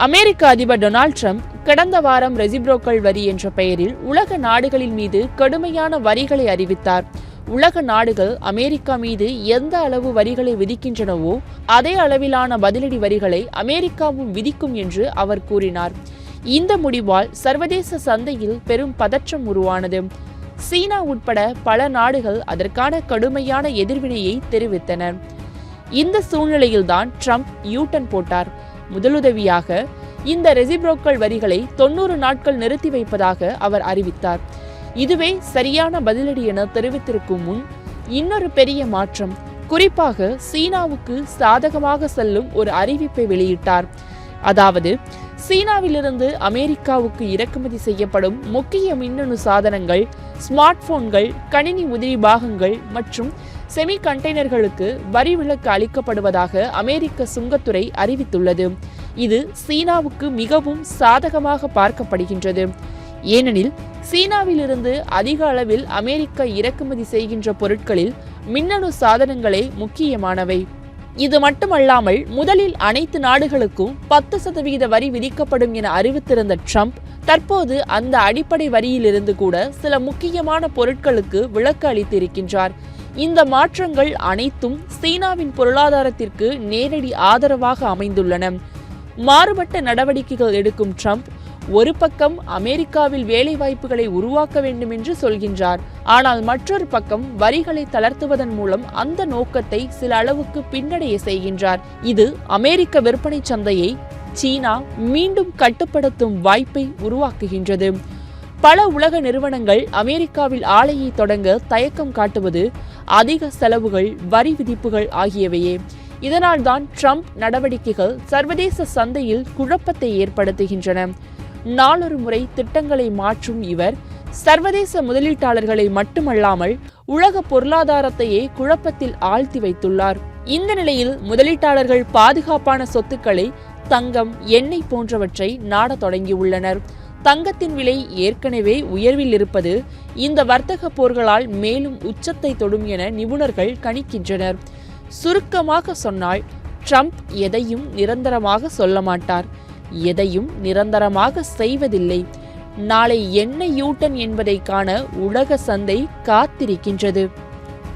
அமெரிக்க அதிபர் Donald Trump கடந்த வாரம் ரெசிப்ரோக்கல் வரி என்ற பெயரில் உலக நாடுகளின் மீது கடுமையான வரிகளை அறிவித்தார். உலக நாடுகள் அமெரிக்கா மீது எந்த அளவு வரிகளை விதிக்கின்றனவோ அதே அளவிலான பதிலடி வரிகளை அமெரிக்காவும் விதிக்கும் என்று அவர் கூறினார். இந்த முடிவால் சர்வதேச சந்தையில் பெரும் பதற்றம் உருவானது. சீனா உட்பட பல நாடுகள் அதற்கான கடுமையான எதிர்வினையை தெரிவித்தன. இந்த சூழ்நிலையில்தான் ட்ரம்ப் யூட்டன் போட்டார். முதலுதவியாக இந்த ரெசிப்ரோக்கல் வரிகளை 90 நாட்கள் நிறுத்தி வைப்பதாக அவர் அறிவித்தார். இதுவே சரியான பதிலடி என தெரிவித்திருக்கும் முன் இன்னொரு பெரிய மாற்றம், குறிப்பாக சீனாவுக்கு சாதகமாக செல்லும் ஒரு அறிவிப்பை வெளியிட்டார். அதாவது சீனாவிலிருந்து அமெரிக்காவுக்கு இறக்குமதி செய்யப்படும் முக்கிய மின்னணு சாதனங்கள், ஸ்மார்ட் போன்கள், கணினி உதிரி பாகங்கள் மற்றும் செமி கண்டெய்னர்களுக்கு வரி விலக்கு அளிக்கப்படுவதாக அமெரிக்க சுங்கத்துறை அறிவித்துள்ளது. இது சீனாவுக்கு மிகவும் சாதகமாக பார்க்கப்படுகின்றது. ஏனெனில் சீனாவிலிருந்து அதிக அளவில் அமெரிக்கா இறக்குமதி செய்கின்ற பொருட்களில் மின்னணு சாதனங்களே முக்கியமானவை. இது மட்டுமல்லாமல் முதலில் அனைத்து நாடுகளுக்கும் 10% வரி விதிக்கப்படும் என அறிவித்திருந்த ட்ரம்ப் தற்போது அந்த அடிப்படை வரியிலிருந்து கூட சில முக்கியமான பொருட்களுக்கு விலக்கு அளித்திருக்கின்றார். இந்த மாற்றங்கள் அனைத்தும் சீனாவின் பொருளாதாரத்திற்கு நேரடி ஆதரவாக அமைந்துள்ளன. மாறுபட்ட நடவடிக்கைகள் எடுக்கும் ட்ரம்ப் ஒரு பக்கம் அமெரிக்காவில் வேலை வாய்ப்புகளை உருவாக்க வேண்டும் என்று சொல்கின்றார். ஆனால் மற்றொரு பக்கம் வரிகளை தளர்த்துவதன் மூலம் அந்த நோக்கத்தை சில அளவுக்கு பின்னடைய செய்கின்றார். இது அமெரிக்க விற்பனை சந்தையை சீனா மீண்டும் கட்டுப்படுத்தும் வாய்ப்பை உருவாக்குகின்றது. பல உலக நிறுவனங்கள் அமெரிக்காவில் ஆலையை தொடங்க தயக்கம் காட்டுவது அதிக செலவுகள், வரி விதிப்புகள் ஆகியவையே. இதனால்தான் ட்ரம்ப் நடவடிக்கைகள் சர்வதேச சந்தையில் குழப்பத்தை ஏற்படுத்துகின்றன. நாளொரு முறை திட்டங்களை மாற்றும் இவர் சர்வதேச முதலீட்டாளர்களை மட்டுமல்லாமல் உலக பொருளாதாரத்தையே குழப்பத்தில் ஆழ்த்தி வைத்துள்ளார். இந்த நிலையில் முதலீட்டாளர்கள் பாதுகாப்பான சொத்துக்களை, தங்கம், எண்ணெய் போன்றவற்றை நாடத் தொடங்கியுள்ளனர். தங்கத்தின் விலை ஏற்கனவே உயர்வில் இருப்பது இந்த வர்த்தக போர்களால் மேலும் உச்சத்தை தொடும் என நிபுணர்கள் கணிக்கின்றனர். சுருக்கமாக சொன்னால், ட்ரம்ப் எதையும் நிரந்தரமாக சொல்ல மாட்டார், எதையும் நிரந்தரமாக செய்வதில்லை. நாளை என்ன யூட்டன் என்பதை காண உலக சந்தை காத்திருக்கின்றது.